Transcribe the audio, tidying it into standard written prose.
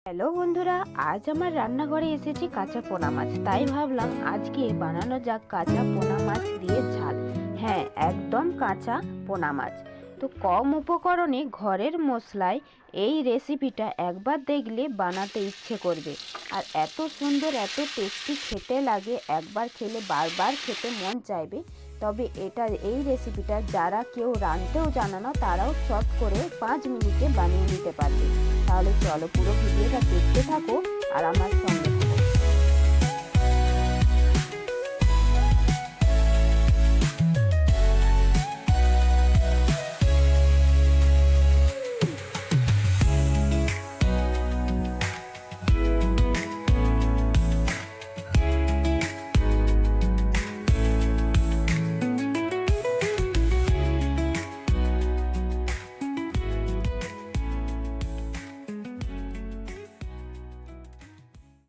Hello বন্ধুরা, আজ আমার রান্নাঘরে এসেছি কাঁচা পোনা মাছ। তাই ভাবলাম আজকে বানানো যাক কাঁচা পোনা মাছ দিয়ে ঝাল। হ্যাঁ, একদম কাঁচা পোনা মাছ। তো কম উপকরণে ঘরের মশলায় এই রেসিপিটা একবার দেখলে বানাতে ইচ্ছে করবে। আর এত সুন্দর, এত টেস্টি খেতে লাগে, একবার খেলে বারবার খেতে মন চাইবে। তবে এই রেসিপিটা যারা কেউ রাঁধতেও জানে না তারাও চট করে 5 মিনিটে বানিয়ে নিতে পারবে। তাহলে চলো পুরো ভিডিওটা দেখতে থাকো আর আমার সঙ্গে